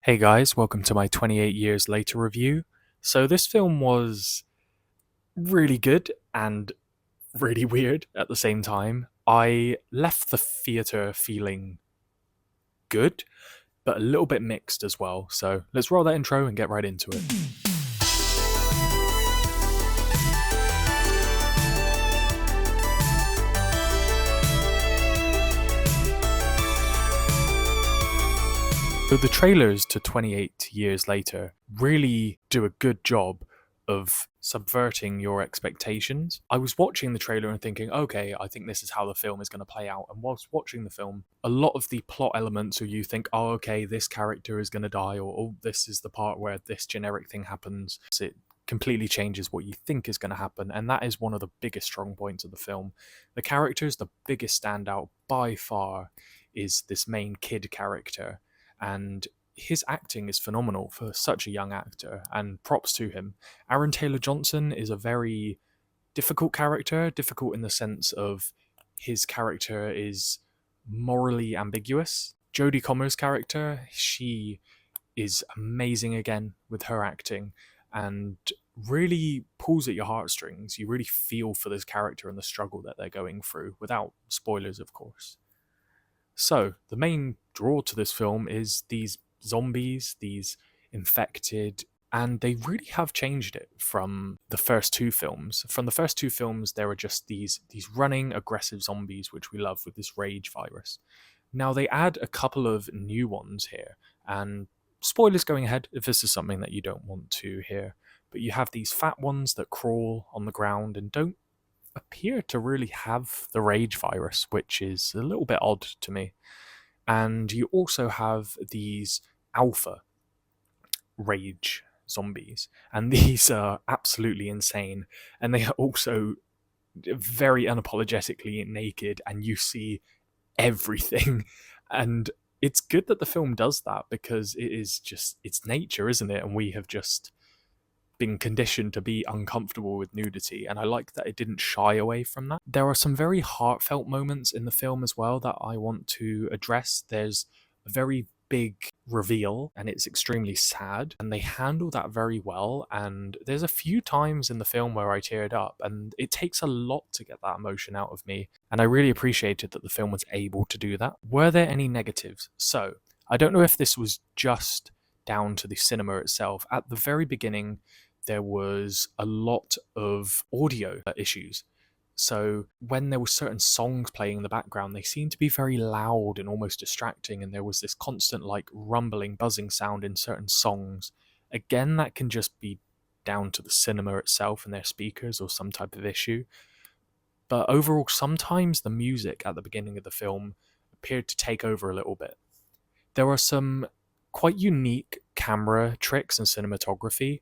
Hey guys, welcome to my 28 years later review. So, this film was really good and really weird at the same time. I left the theatre feeling good, but a little bit mixed as well. So, let's roll that intro and get right into it. So, the trailers to 28 years later really do a good job of subverting your expectations. I was watching the trailer and thinking, okay, I think this is how the film is going to play out. And whilst watching the film, a lot of the plot elements where you think, oh, okay, this character is going to die, or oh, this is the part where this generic thing happens. So it completely changes what you think is going to happen. And that is one of the biggest strong points of the film. The characters, the biggest standout by far is this main kid character. And his acting is phenomenal for such a young actor, and props to him. Aaron Taylor Johnson is a very difficult character, difficult in the sense of his character is morally ambiguous. Jodie Comer's character, she is amazing again with her acting and really pulls at your heartstrings. You really feel for this character and the struggle that they're going through, without spoilers, of course. So, the main draw to this film is these zombies, these infected, and they really have changed it from the first two films. From the first two films, there are just these running aggressive zombies, which we love with this rage virus. Now they add a couple of new ones here, and spoilers going ahead if this is something that you don't want to hear. But you have these fat ones that crawl on the ground and don't appear to really have the rage virus, which is a little bit odd to me. And you also have these alpha rage zombies, and these are absolutely insane. And they are also very unapologetically naked, and you see everything. And it's good that the film does that because it is just, it's nature, isn't it? And we have just been conditioned to be uncomfortable with nudity, and I like that it didn't shy away from that. There are some very heartfelt moments in the film as well that I want to address. There's a very big reveal, and it's extremely sad, and they handle that very well. And there's a few times in the film where I teared up, and it takes a lot to get that emotion out of me, and I really appreciated that the film was able to do that. Were there any negatives? So, I don't know if this was just down to the cinema itself. At the very beginning, there was a lot of audio issues. So when there were certain songs playing in the background, they seemed to be very loud and almost distracting, and there was this constant like rumbling, buzzing sound in certain songs. Again, that can just be down to the cinema itself and their speakers or some type of issue. But overall, sometimes the music at the beginning of the film appeared to take over a little bit. There are some quite unique camera tricks and cinematography,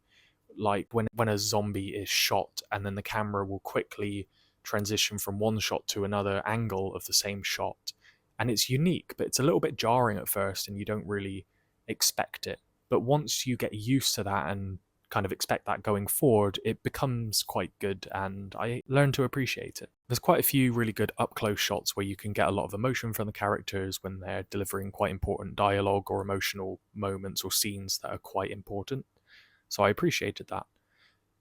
like when a zombie is shot and then the camera will quickly transition from one shot to another angle of the same shot. And it's unique, but it's a little bit jarring at first and you don't really expect it. But once you get used to that and kind of expect that going forward, it becomes quite good, and I learned to appreciate it. There's quite a few really good up-close shots where you can get a lot of emotion from the characters when they're delivering quite important dialogue or emotional moments or scenes that are quite important. So I appreciated that.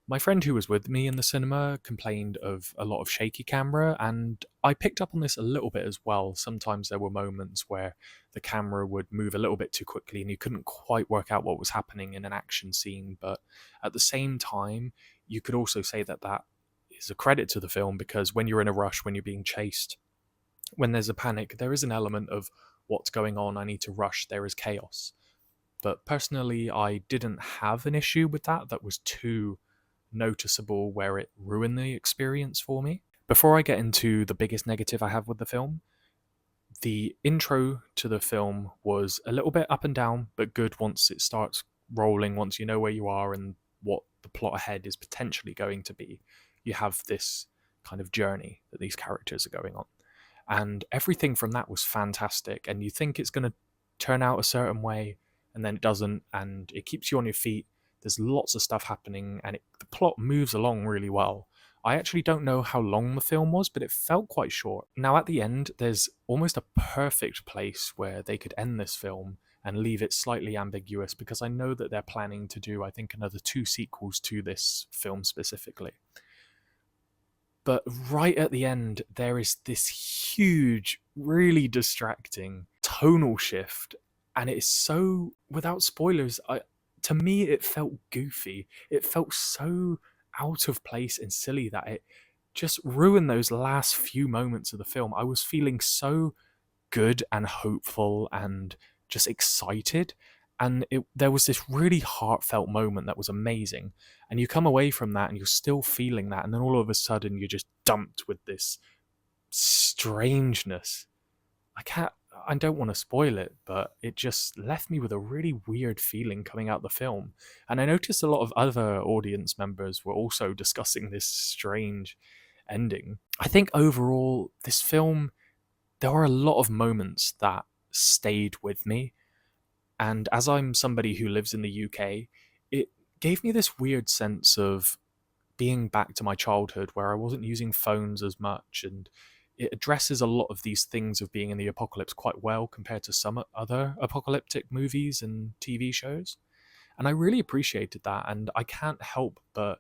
My friend who was with me in the cinema complained of a lot of shaky camera, and I picked up on this a little bit as well. Sometimes there were moments where the camera would move a little bit too quickly and you couldn't quite work out what was happening in an action scene. But at the same time, you could also say that that is a credit to the film, because when you're in a rush, when you're being chased, when there's a panic, there is an element of what's going on, I need to rush, there is chaos. But personally, I didn't have an issue with that that was too noticeable where it ruined the experience for me. Before I get into the biggest negative I have with the film, the intro to the film was a little bit up and down, but good once it starts rolling, once you know where you are and what the plot ahead is potentially going to be. You have this kind of journey that these characters are going on. And everything from that was fantastic, and you think it's going to turn out a certain way, and then it doesn't, and it keeps you on your feet. There's lots of stuff happening, and the plot moves along really well. I actually don't know how long the film was, but it felt quite short. Now, at the end, there's almost a perfect place where they could end this film, and leave it slightly ambiguous, because I know that they're planning to do, I think, another 2 sequels to this film specifically. But right at the end, there is this huge, really distracting tonal shift, and it is so, without spoilers, to me it felt goofy. It felt so out of place and silly that it just ruined those last few moments of the film. I was feeling so good and hopeful and just excited. And there was this really heartfelt moment that was amazing. And you come away from that and you're still feeling that. And then all of a sudden you're just dumped with this strangeness. I don't want to spoil it, but it just left me with a really weird feeling coming out the film. And I noticed a lot of other audience members were also discussing this strange ending. I think overall, this film, there are a lot of moments that stayed with me. And as I'm somebody who lives in the UK, it gave me this weird sense of being back to my childhood where I wasn't using phones as much. And it addresses a lot of these things of being in the apocalypse quite well compared to some other apocalyptic movies and TV shows. And I really appreciated that. And I can't help but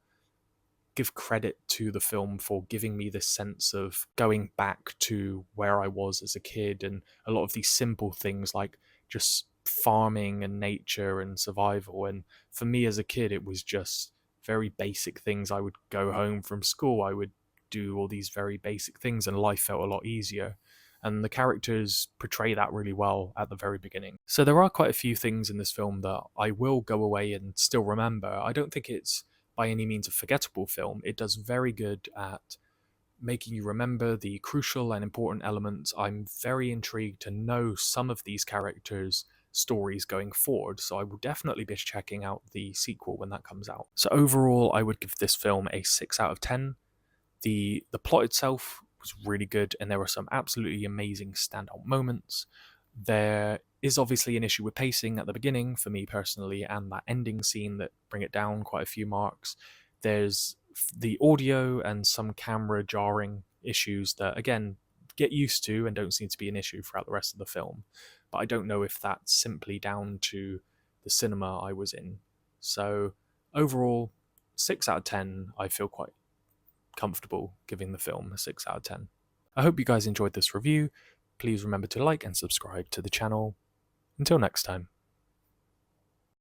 give credit to the film for giving me this sense of going back to where I was as a kid, and a lot of these simple things like just farming and nature and survival. And for me as a kid, it was just very basic things. I would go home from school, I would do all these very basic things, and life felt a lot easier. And the characters portray that really well at the very beginning. So there are quite a few things in this film that I will go away and still remember. I don't think it's by any means a forgettable film. It does very good at making you remember the crucial and important elements. I'm very intrigued to know some of these characters' stories going forward, so I will definitely be checking out the sequel when that comes out. So overall, I would give this film a 6 out of 10. The plot itself was really good, and there were some absolutely amazing standout moments. There is obviously an issue with pacing at the beginning for me personally, and that ending scene that bring it down quite a few marks. There's the audio and some camera jarring issues that, again, get used to and don't seem to be an issue throughout the rest of the film. But I don't know if that's simply down to the cinema I was in. So overall, 6 out of 10, I feel quite comfortable giving the film a 6 out of 10. I hope you guys enjoyed this review. Please remember to like and subscribe to the channel. Until next time.